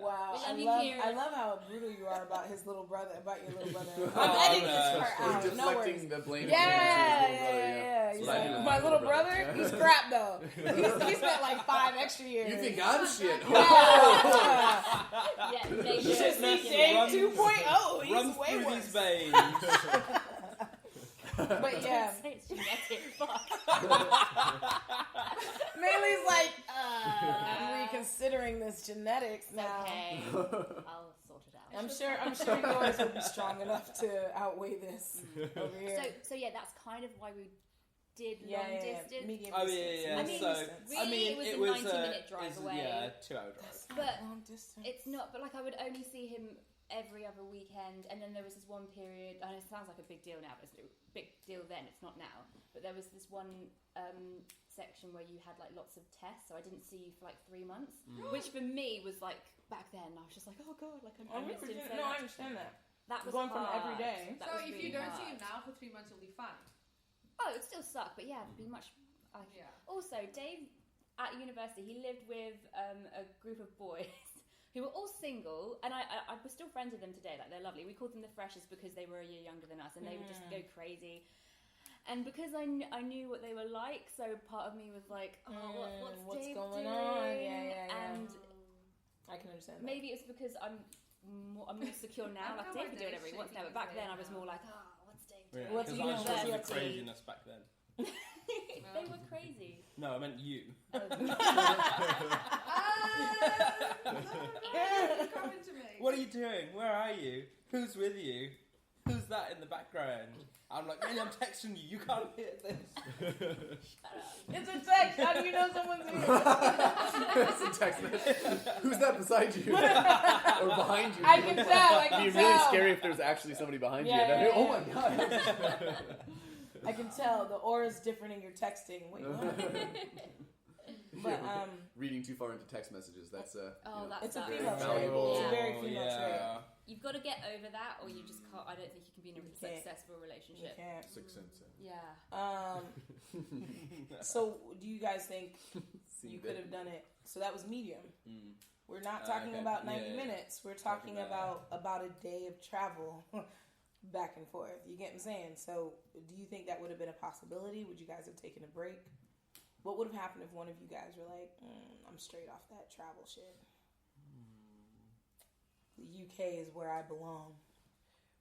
Wow, I love how brutal you are about his little brother, about your little brother. I'm editing this part out. Deflecting the blame. Yeah. He's like, my little brother, he's crap though. He spent like 5 extra years. You think I'm shit? You should see Dave 2.0. He's way worse. These veins. But yeah. It's genetic. Fuck. Mayli's like, I'm reconsidering this genetics now. Okay. I'll sort it out. I'm sure yours will be strong enough to outweigh this over here. So yeah, that's kind of why we did long distance. Medium distance. It was a 90-minute drive away. Yeah, 2-hour drive. But long distance. It's not. But like, I would only see him every other weekend, and then there was this one period. I know it sounds like a big deal now, but it's a big deal then. It's not now. But there was this one section where you had like lots of tests, so I didn't see you for like 3 months, which for me was like back then. I was just like, oh god, like I missed him so much. I understand that. That was going hard. from every day. So if you don't see him now for 3 months, you'll be fine. Oh, it would still suck, but yeah, it'd be much. Also, Dave at university, he lived with a group of boys who were all single, and I was still friends with them today. Like, they're lovely. We called them the freshers because they were a year younger than us, and they would just go crazy. And because I knew what they were like, so part of me was like, oh, what's Dave going doing? on? Yeah. And I can understand that. maybe it's because I'm more secure now. Like, Dave could do it every once now, but back then I was more like, what's Dave doing? What's he doing? Because I was the craziness back then. They were crazy. No, I meant you. What are you doing? Where are you? Who's with you? Who's that in the background? I'm like, man, I'm texting you. You can't hear this. Shut up. It's a text. How do you know someone's here? It's a text message. Who's that beside you? Or behind you? I can tell. It'd be really scary if there's actually somebody behind you. Oh my god. I can tell the aura's different in your texting. Wait, what? But reading too far into text messages, that's it's a female trait. It's a very female trait. You've got to get over that, or you just can't. I don't think you can be in a successful relationship. You can't. 6 cents. Yeah. So, do you guys think you could have done it? So that was medium. We're not talking about 90 minutes. We're talking about a day of travel back and forth. You get what I'm saying? So, do you think that would have been a possibility? Would you guys have taken a break? What would have happened if one of you guys were like, I'm straight off that travel shit? The UK is where I belong.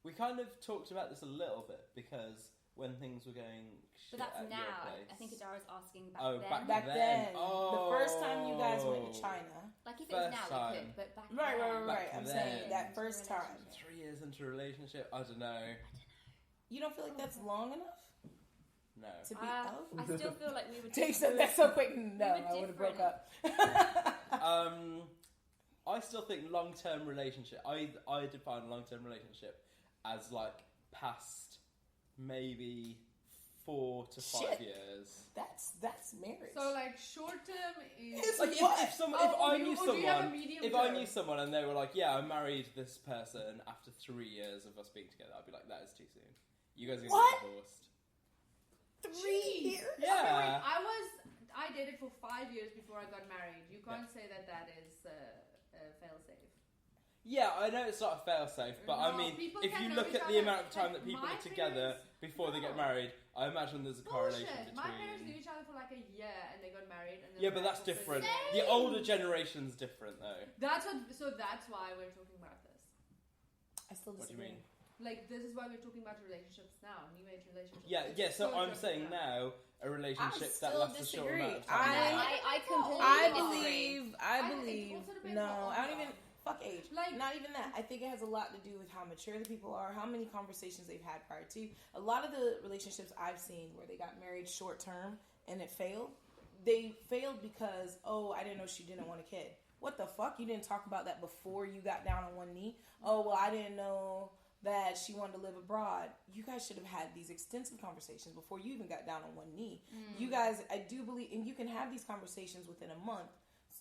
We kind of talked about this a little bit because when things were going shit But that's at now. your place. I think Adara's asking back then. Back then. The first time you guys went to China. Like if it was now, we could, but back then. Right. I'm saying that first time. 3 years into a relationship, I don't know. You don't feel like that's long enough? No. To be I still feel like we would. Dave said that so quick. No, I would have broke up. I still think long-term relationship. I define a long-term relationship as like past maybe 4 to 5 years. That's marriage. So like short term is It's like if I knew someone and they were like, yeah, I married this person after 3 years of us being together, I'd be like, that is too soon. You guys are gonna get divorced. 3 years? Yeah. Okay, wait, I dated for 5 years before I got married. You can't say that is fail-safe. Yeah, I know it's not a fail-safe, but I mean, if you look at the amount of time that people are together before they get married, I imagine there's a correlation between... My parents knew each other for like a year and they got married. And yeah, but that's different. The older generation's different, though. That's why we're talking about this. I still disagree. What do you mean? Like, this is why we're talking about relationships now, new age relationships. Yeah, so I'm saying now a relationship that lasts a short amount of time. I believe. No, I don't even. Fuck age. Like, not even that. I think it has a lot to do with how mature the people are, how many conversations they've had prior to. A lot of the relationships I've seen where they got married short term and it failed, they failed because, I didn't know she didn't want a kid. What the fuck? You didn't talk about that before you got down on one knee? Oh, well, I didn't know that she wanted to live abroad. You guys should have had these extensive conversations before you even got down on one knee. You guys, I do believe, and you can have these conversations within a month's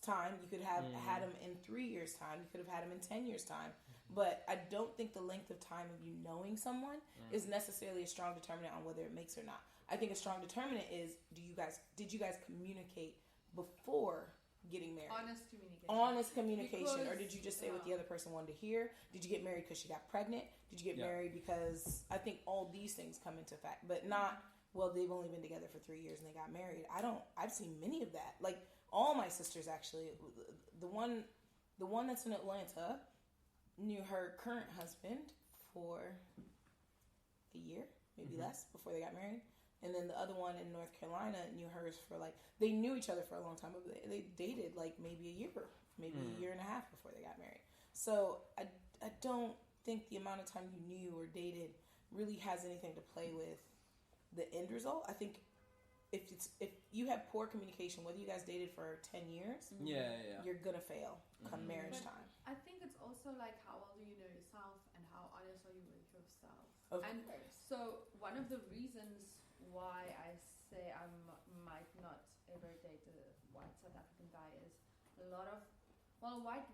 time. You could have had them in 3 years' time. You could have had them in 10 years' time. But I don't think the length of time of you knowing someone is necessarily a strong determinant on whether it makes or not. I think a strong determinant is, did you guys communicate before getting married? Honest communication. Because, or did you just say what the other person wanted to hear? Did you get married because she got pregnant? Did you get married because I think all these things come into fact, but not, well, they've only been together for 3 years and they got married. I've seen many of that. Like all my sisters actually, the one that's in Atlanta knew her current husband for a year, maybe less, before they got married. And then the other one in North Carolina knew hers for they knew each other for a long time, but they dated like maybe a year, maybe a year and a half before they got married. So I don't think the amount of time you knew or dated really has anything to play with the end result. I think if you have poor communication, whether you guys dated for 10 years, you're gonna fail come marriage time. I think it's also like how well do you know yourself and how honest are you with yourself. Of course. So one of the reasons why I say I might not ever date a white South African guy is a lot of white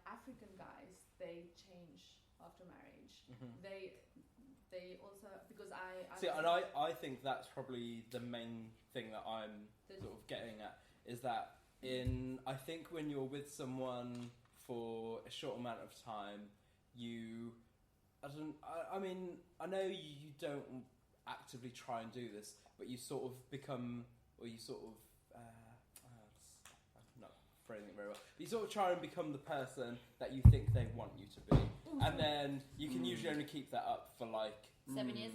African guys, they change after marriage. They also, because I see, and I think that's probably the main thing that I'm sort of getting at, is that I think when you're with someone for a short amount of time, I mean, I know you don't actively try and do this, but you sort of become, or you sort of, I'm not phrasing it very well, but you sort of try and become the person that you think they want you to be. And then you can usually only keep that up for 7 years.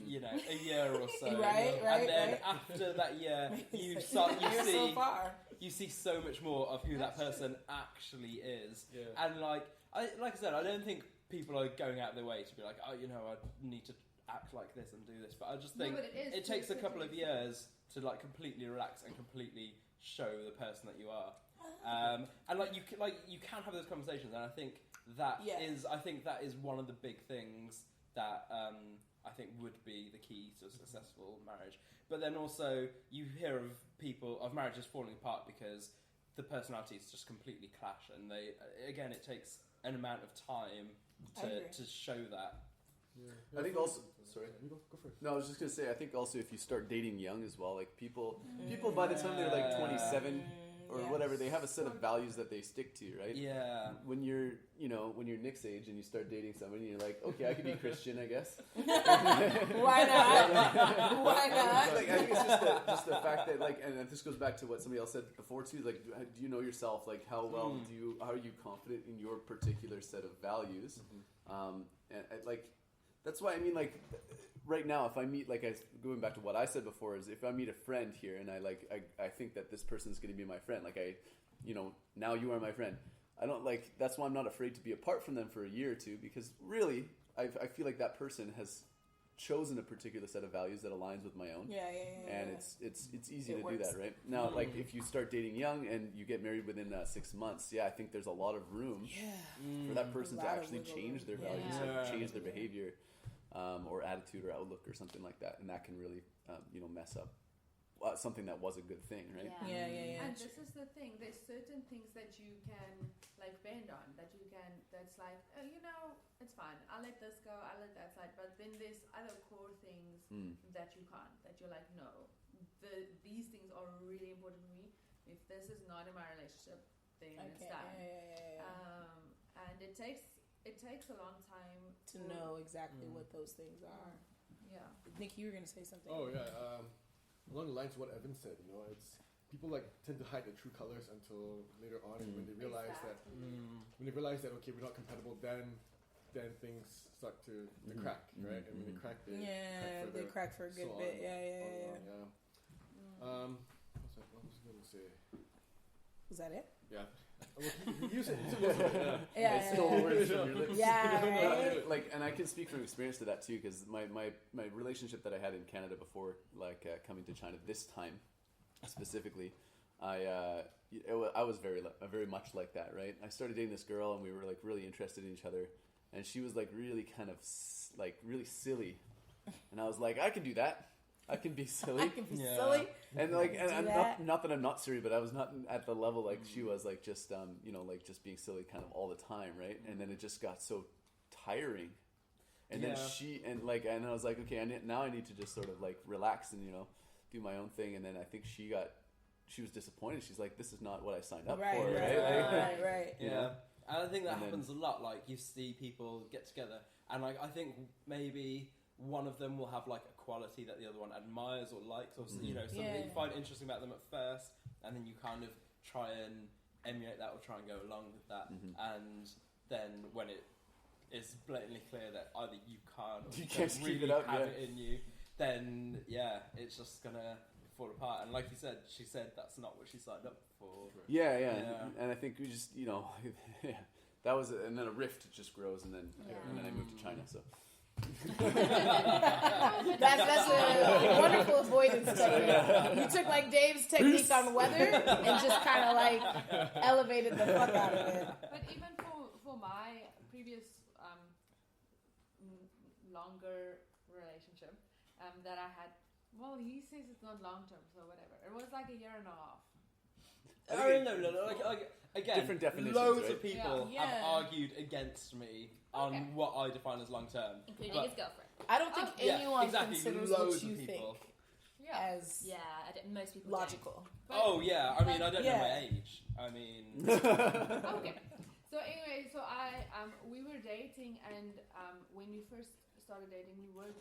A year or so. Right. And then after that year, you see so much more of who that person actually is. Yeah. And like I said, I don't think people are going out of their way to be like, I need to act like this and do this. But I just think it takes a couple of years to completely relax and completely show the person that you are. And you can have those conversations, and I think that is one of the big things that I think would be the key to a successful marriage. But then also you hear of marriages falling apart because the personalities just completely clash, and it takes an amount of time to show that. Yeah. I think also, sorry, go for it. No, I was just gonna say, I think also if you start dating young as well, like people by the time they're like 27 or whatever, they have a set of values that they stick to, right? Yeah. When you're Nick's age and you start dating somebody, and you're like, okay, I could be Christian, I guess. Why not? Why not? Like, I think it's just the fact that and this goes back to what somebody else said before too. Like, do you know yourself? Like, how well how are you confident in your particular set of values? That's why I mean, right now, if I meet, going back to what I said before, is if I meet a friend here and I think that this person is going to be my friend, now you are my friend. I don't that's why I'm not afraid to be apart from them for a year or two, because really, I feel like that person has chosen a particular set of values that aligns with my own. And it's easy to do that, right? Now, if you start dating young and you get married within 6 months, I think there's a lot of room for that person to actually change their values, change their behavior. Or attitude or outlook or something like that, and that can really mess up something that was a good thing, right? Yeah. And this is the thing, there's certain things that you can bend on, that's it's fine, I'll let this go, I'll let that slide, but then there's other core things that you can't, that you're like, no, these things are really important to me. If this is not in my relationship, then it's done. And it takes a long time to know exactly what those things are. Yeah. Nick, you were going to say something. Oh, yeah. Along the lines of what Evan said, it's people tend to hide their true colors until later on, and when they realize that okay, we're not compatible, then things start to crack, right? And when they crack, they crack for a good bit. Yeah. What was I going to say? Was that it? Yeah. You said words from your lips. Right? And I can speak from experience to that too, because my relationship that I had in Canada before, coming to China this time specifically, I was very much like that, right? I started dating this girl, and we were really interested in each other, and she was really kind of really silly, and I was like, I can do that. I can be silly. I can be silly. And not that I'm not silly, but I was not at the level she was, just being silly kind of all the time, right? And then it just got so tiring. And then and I was like, okay, now I need to just sort of relax and do my own thing. And then I think she got she was disappointed. She's like, this is not what I signed up for. Right. Yeah. And I think that happens a lot. Like, you see people get together, and like, I think maybe one of them will have like a quality that the other one admires or likes, or you know, something that you find interesting about them at first, and then you kind of try and emulate that or try and go along with that, and then when it is blatantly clear that either you can't or you can't really have it in you, then it's just gonna fall apart. And like you said, she said that's not what she signed up for. And I think we just, you know, that was and then a rift just grows, and then I moved to China, so. That's a wonderful avoidance technique. You took like Dave's techniques on weather and just kind of like elevated the fuck out of it. But even for my previous longer relationship that I had, well, he says it's not long term, so whatever. It was like a year and a half. No. Like, again, different definitions. Loads right? of people have argued against me on what I define as long term, including his girlfriend. I don't think anyone considers what you think as most people logical. I mean, I don't know my age. I mean, okay. So anyway, we were dating, and when we first started dating, we were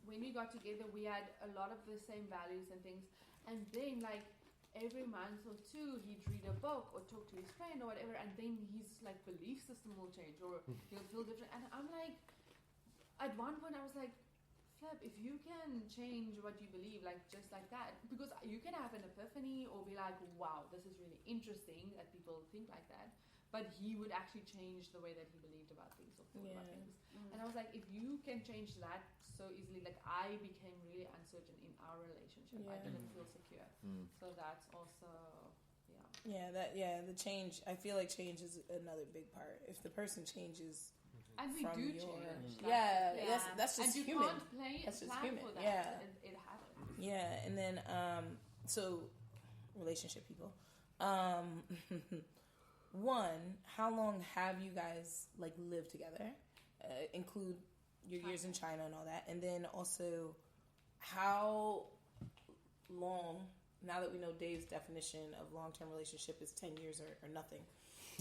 when we got together, we had a lot of the same values and things, and then like every month or two he'd read a book or talk to his friend or whatever, and then his like belief system will change or he'll feel different. And I'm like, at one point I was like, Flip, if you can change what you believe like just like that, because you can have an epiphany or be like, wow, this is really interesting that people think like that, but he would actually change the way that he believed about things or thought about things. And I was like, if you can change that so easily, like I became really uncertain in our relationship. I didn't feel secure. So that's also the change. I feel like change is another big part. If the person changes, and we do change. That's just and human. That's just human. For that. It happens. Yeah, and then so relationship people. One, how long have you guys like lived together? Include your years in China and all that, and then also how long, now that we know Dave's definition of long-term relationship is 10 years or nothing,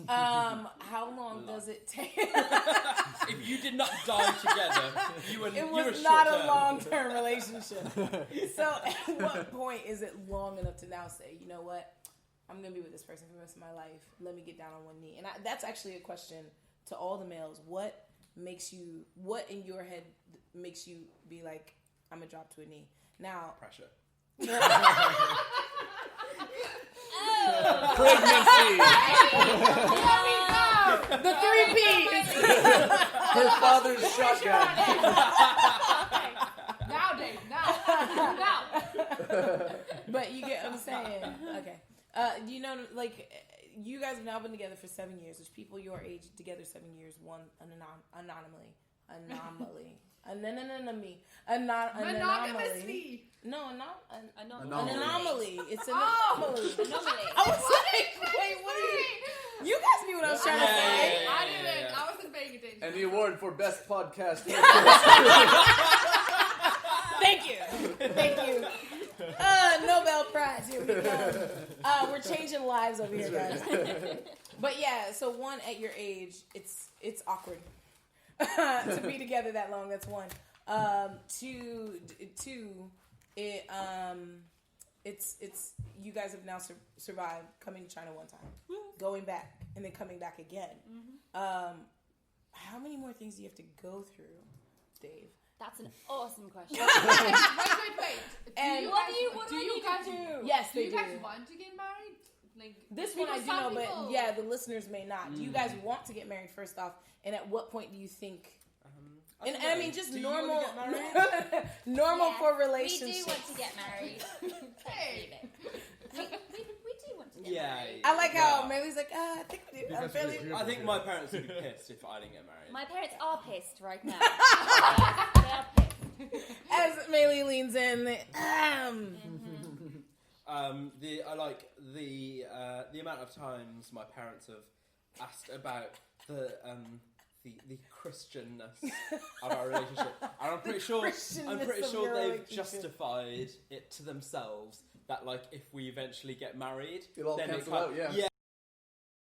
how long does it take? If you did not die together, it was not a long-term relationship. So at what point is it long enough to now say, you know what, I'm going to be with this person for the rest of my life, let me get down on one knee? And that's actually a question to all the males. What in your head makes you be like, I'm going to drop to a knee? Now, pressure. Pregnancy. The 3 P's. Her father's shotgun. Now, Dave. Now. But you get what I'm saying. Okay. You know, like, you guys have now been together for 7 years. There's people your age together 7 years. One anomaly. No, not an anomaly. It's an anomaly. I was like, wait, what are you? You guys knew what I was trying to say. I didn't. I wasn't paying attention. And the award for best podcast. Thank you. Nobel Prize. Here we go. We're changing lives over here, guys. But yeah, so one, at your age, it's awkward to be together that long. That's one. Two. It's you guys have now survived coming to China one time, going back, and then coming back again. How many more things do you have to go through, Dave? That's an awesome question. Wait. And what do you guys do? Yes, they do. Do you guys want to get married? Like this one I do know, but yeah, the listeners may not. Do you guys want to get married first off? And at what point do you think? And I mean, just normal, normal for relationship. We do want to get married. Hey. We do want to get married. I like how Mayli's like, I think we do. I think my parents would be pissed if I didn't get married. My parents are pissed right now. They are pissed. As Mayli leans in, I like the amount of times my parents have asked about the the Christianness of our relationship, and I'm pretty sure they've justified it to themselves that like if we eventually get married, it'll all then cancel out. Yeah.